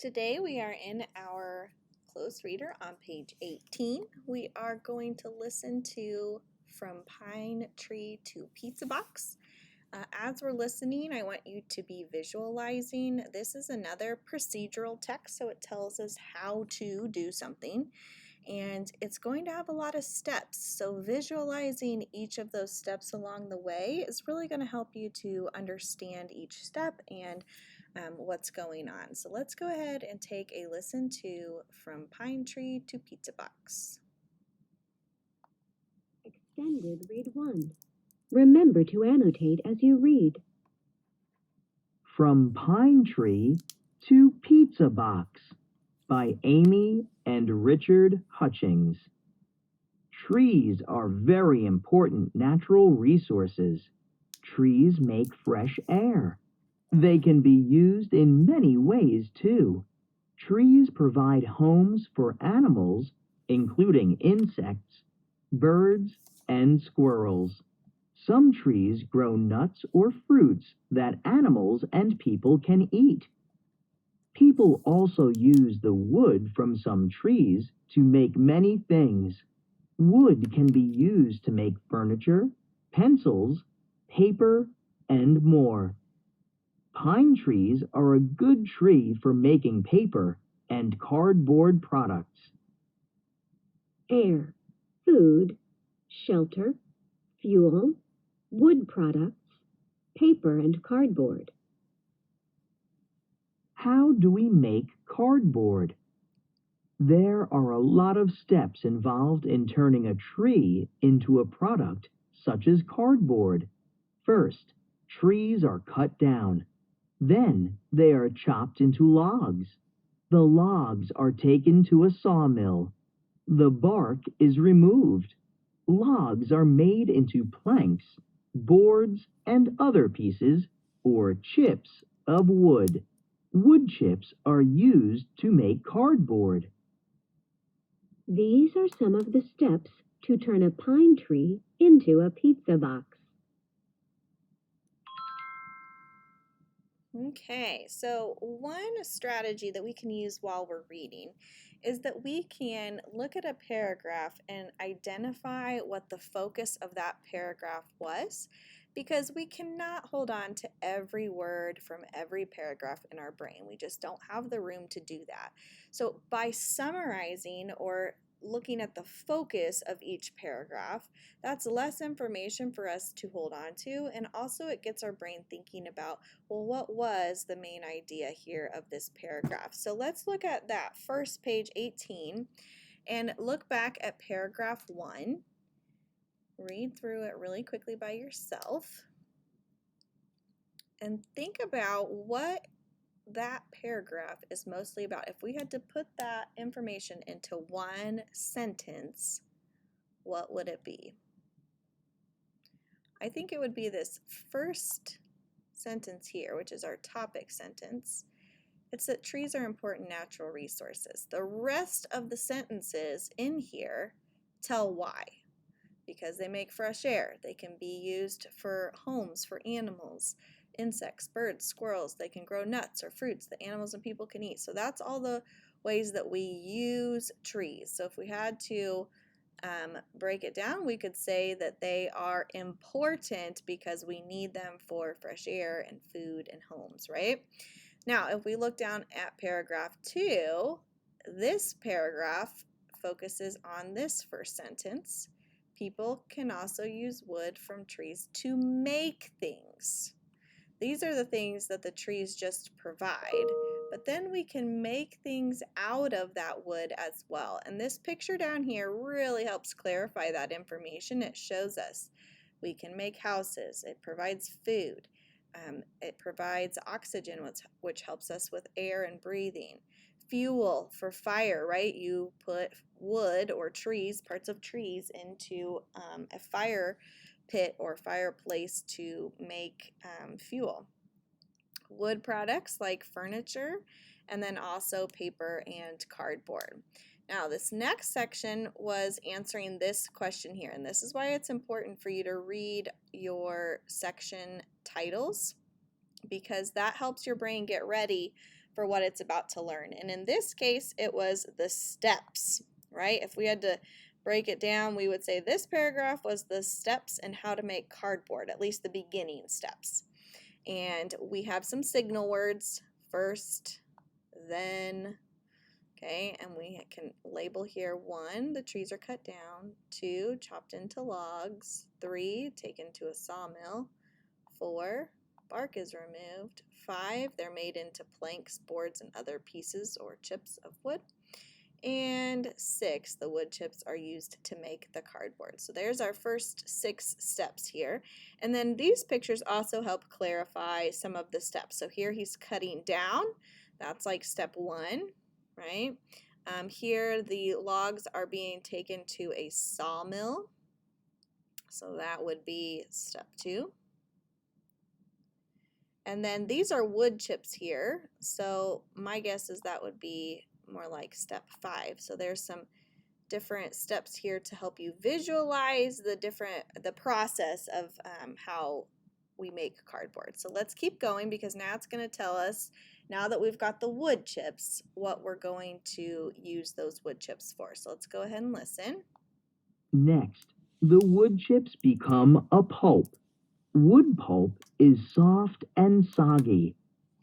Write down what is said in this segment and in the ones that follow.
Today we are in our closed reader on page 18. We are going to listen to From Pine Tree to Pizza Box. As we're listening, I want you to be visualizing. This is another procedural text, so it tells us how to do something. And it's going to have a lot of steps. So visualizing each of those steps along the way is really going to help you to understand each step and what's going on. So let's go ahead and take a listen to From Pine Tree to Pizza Box. Extended Read 1. Remember to annotate as you read. From Pine Tree to Pizza Box by Amy and Richard Hutchings. Trees are very important natural resources. Trees make fresh air. They can be used in many ways too. Trees provide homes for animals, including insects, birds, and squirrels. Some trees grow nuts or fruits that animals and people can eat. People also use the wood from some trees to make many things. Wood can be used to make furniture, pencils, paper, and more. Pine trees are a good tree for making paper and cardboard products. Air, food, shelter, fuel, wood products, paper and cardboard. How do we make cardboard? There are a lot of steps involved in turning a tree into a product such as cardboard. First, trees are cut down. Then they are chopped into logs. The logs are taken to a sawmill. The bark is removed. Logs are made into planks, boards, and other pieces or chips of wood. Wood chips are used to make cardboard. These are some of the steps to turn a pine tree into a pizza box. Okay, so one strategy that we can use while we're reading is that we can look at a paragraph and identify what the focus of that paragraph was, because we cannot hold on to every word from every paragraph in our brain. We just don't have the room to do that. So by summarizing or looking at the focus of each paragraph, that's less information for us to hold on to, and also it gets our brain thinking about, well, what was the main idea here of this paragraph? So let's look at that first page 18 and look back at paragraph 1. Read through it really quickly by yourself and think about what that paragraph is mostly about. If we had to put that information into one sentence, what would it be? I think it would be this first sentence here, which is our topic sentence. It's that trees are important natural resources. The rest of the sentences in here tell why. Because they make fresh air. They can be used for homes for animals, insects, birds, squirrels. They can grow nuts or fruits that animals and people can eat. So that's all the ways that we use trees. So if we had to break it down, we could say that they are important because we need them for fresh air and food and homes, right? Now, if we look down at paragraph 2, this paragraph focuses on this first sentence. People can also use wood from trees to make things. These are the things that the trees just provide, but then we can make things out of that wood as well. And this picture down here really helps clarify that information. It shows us we can make houses. It provides food. It provides oxygen, which helps us with air and breathing. Fuel for fire, right? You put wood or trees, parts of trees, into a fire pit or fireplace to make fuel. Wood products like furniture, and then also paper and cardboard. Now, this next section was answering this question here, and this is why it's important for you to read your section titles, because that helps your brain get ready for what it's about to learn. And in this case, it was the steps, right? If we had to break it down, we would say this paragraph was the steps in how to make cardboard, at least the beginning steps. And we have some signal words, first, then, okay, and we can label here 1, the trees are cut down, 2, chopped into logs, 3, taken to a sawmill, 4, bark is removed, 5, they're made into planks, boards, and other pieces or chips of wood, and 6, the wood chips are used to make the cardboard. So there's our first 6 steps here. And then these pictures also help clarify some of the steps. So here he's cutting down. That's like step 1, right? Here the logs are being taken to a sawmill. So that would be step 2. And then these are wood chips here. So my guess is that would be more like step 5. So there's some different steps here to help you visualize the process of how we make cardboard. So let's keep going, because now it's going to tell us, now that we've got the wood chips, what we're going to use those wood chips for. So let's go ahead and listen. Next, the wood chips become a pulp. Wood pulp is soft and soggy.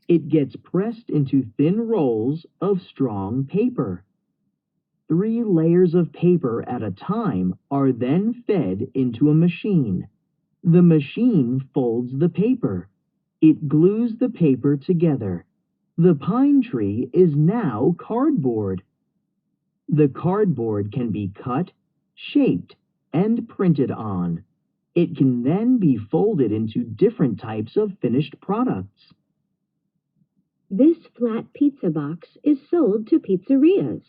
It gets pressed into thin rolls of strong paper. 3 layers of paper at a time are then fed into a machine. The machine folds the paper. It glues the paper together. The pine tree is now cardboard. The cardboard can be cut, shaped, and printed on. It can then be folded into different types of finished products. This flat pizza box is sold to pizzerias.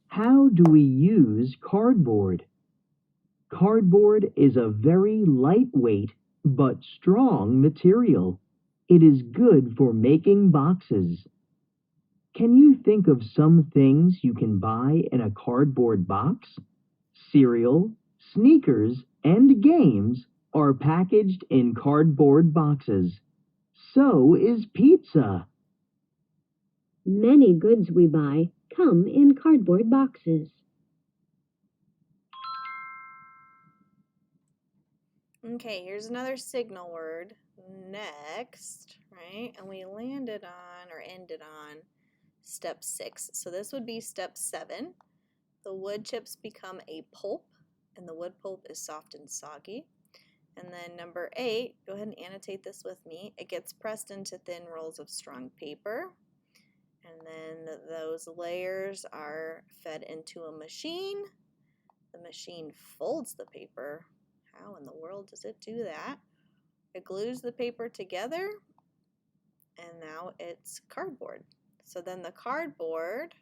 How do we use cardboard? Cardboard is a very lightweight but strong material. It is good for making boxes. Can you think of some things you can buy in a cardboard box? Cereal, sneakers, and games are packaged in cardboard boxes. So is pizza. Many goods we buy come in cardboard boxes. Okay, here's another signal word, next, right? And we landed on, or ended on, step 6. So this would be step 7. The wood chips become a pulp, and the wood pulp is soft and soggy. And then number 8, go ahead and annotate this with me. It gets pressed into thin rolls of strong paper. And then those layers are fed into a machine. The machine folds the paper. How in the world does it do that? It glues the paper together, and now it's cardboard. So then the cardboard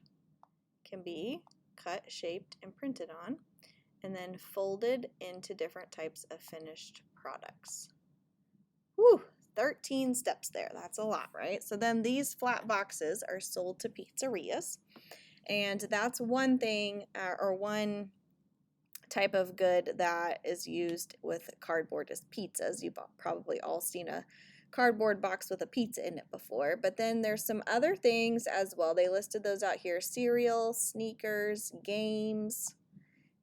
can be cut, shaped, and printed on, and then folded into different types of finished products. Whew, 13 steps there. That's a lot, right? So then these flat boxes are sold to pizzerias, and that's one thing, or one type of good that is used with cardboard is pizzas. You've probably all seen a cardboard box with a pizza in it before, but then there's some other things as well. They listed those out here. Cereal, sneakers, games,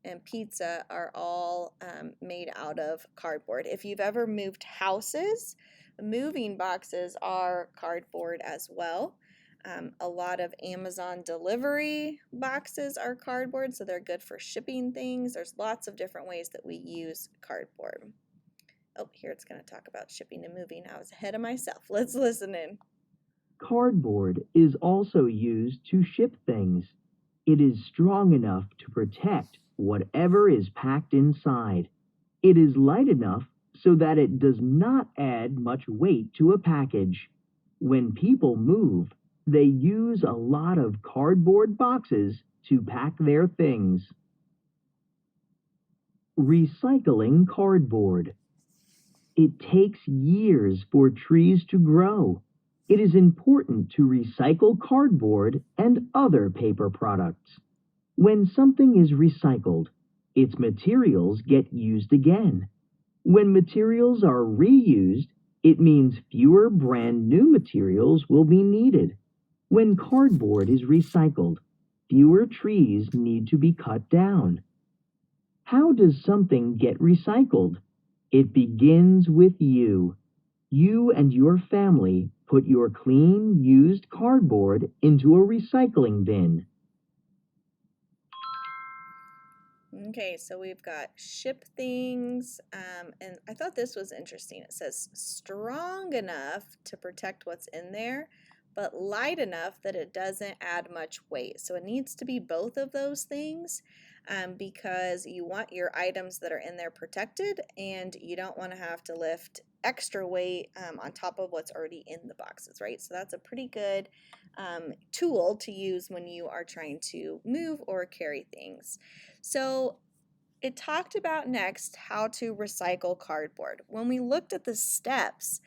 and pizza are all made out of cardboard. If you've ever moved houses, moving boxes are cardboard as well. A lot of Amazon delivery boxes are cardboard, so they're good for shipping things. There's lots of different ways that we use cardboard. Oh, here it's going to talk about shipping and moving. I was ahead of myself. Let's listen in. Cardboard is also used to ship things. It is strong enough to protect whatever is packed inside. It is light enough so that it does not add much weight to a package. When people move, they use a lot of cardboard boxes to pack their things. Recycling cardboard. It takes years for trees to grow. It is important to recycle cardboard and other paper products. When something is recycled, its materials get used again. When materials are reused, It means fewer brand new materials will be needed. When cardboard is recycled, fewer trees need to be cut down. How does something get recycled? It begins with you. You and your family put your clean, used cardboard into a recycling bin. Okay, so we've got ship things, and I thought this was interesting. It says strong enough to protect what's in there, but light enough that it doesn't add much weight. So it needs to be both of those things, because you want your items that are in there protected, and you don't want to have to lift extra weight on top of what's already in the boxes, right? So that's a pretty good tool to use when you are trying to move or carry things. So it talked about next how to recycle cardboard. When we looked at the steps,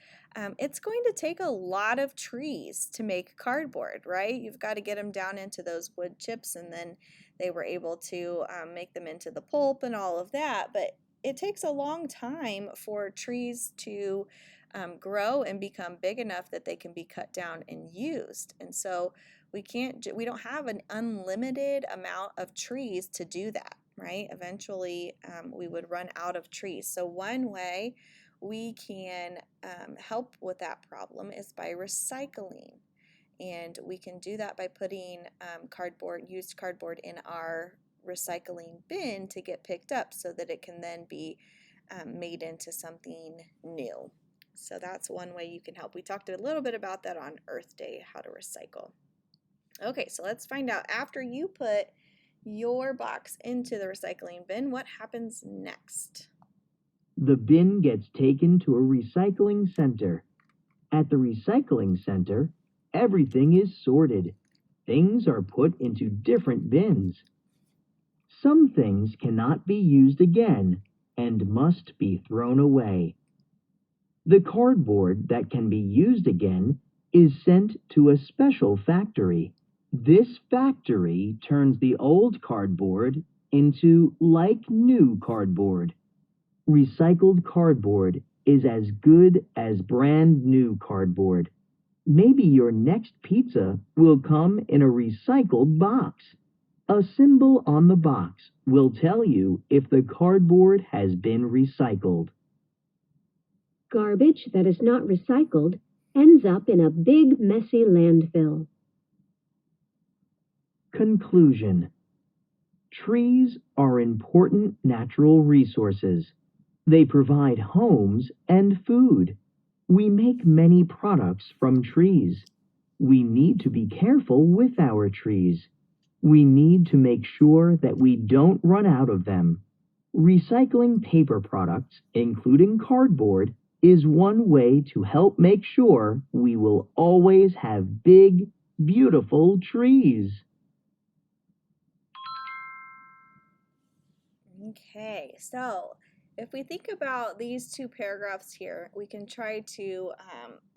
it's going to take a lot of trees to make cardboard, right? You've got to get them down into those wood chips, and then they were able to make them into the pulp and all of that. But it takes a long time for trees to grow and become big enough that they can be cut down and used. And so we don't have an unlimited amount of trees to do that, right? Eventually we would run out of trees. So one way we can help with that problem is by recycling. And we can do that by putting used cardboard in our recycling bin to get picked up so that it can then be made into something new. So that's one way you can help. We talked a little bit about that on Earth Day, how to recycle. Okay, so let's find out, after you put your box into the recycling bin, what happens next? The bin gets taken to a recycling center. At the recycling center, everything is sorted. Things are put into different bins. Some things cannot be used again and must be thrown away. The cardboard that can be used again is sent to a special factory. This factory turns the old cardboard into like new cardboard. Recycled cardboard is as good as brand new cardboard. Maybe your next pizza will come in a recycled box. A symbol on the box will tell you if the cardboard has been recycled. Garbage that is not recycled ends up in a big, messy landfill. Conclusion. Trees are important natural resources. They provide homes and food. We make many products from trees. We need to be careful with our trees. We need to make sure that we don't run out of them. Recycling paper products, including cardboard, is one way to help make sure we will always have big, beautiful trees. Okay, so if we think about these two paragraphs here, we can try to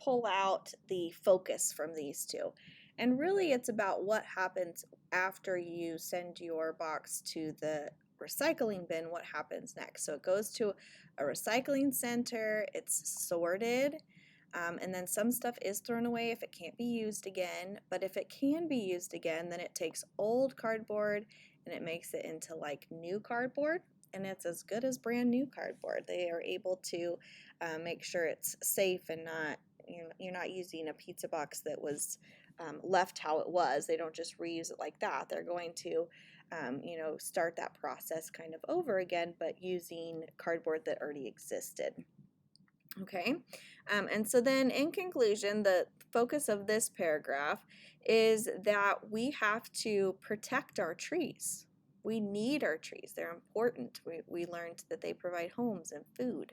pull out the focus from these two. And really it's about what happens after you send your box to the recycling bin, what happens next. So it goes to a recycling center, it's sorted, and then some stuff is thrown away if it can't be used again. But if it can be used again, then it takes old cardboard and it makes it into like new cardboard, and it's as good as brand new cardboard. They are able to make sure it's safe and not, you're not using a pizza box that was left how it was. They don't just reuse it like that. They're going to start that process kind of over again, but using cardboard that already existed. Okay, and so then in conclusion, the focus of this paragraph is that we have to protect our trees. We need our trees. They're important. We learned that they provide homes and food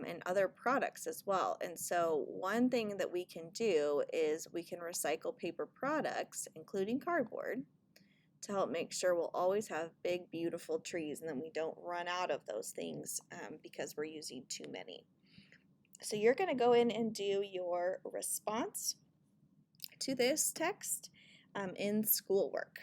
and other products as well. And so one thing that we can do is we can recycle paper products, including cardboard, to help make sure we'll always have big, beautiful trees, and then we don't run out of those things because we're using too many. So you're going to go in and do your response to this text in schoolwork.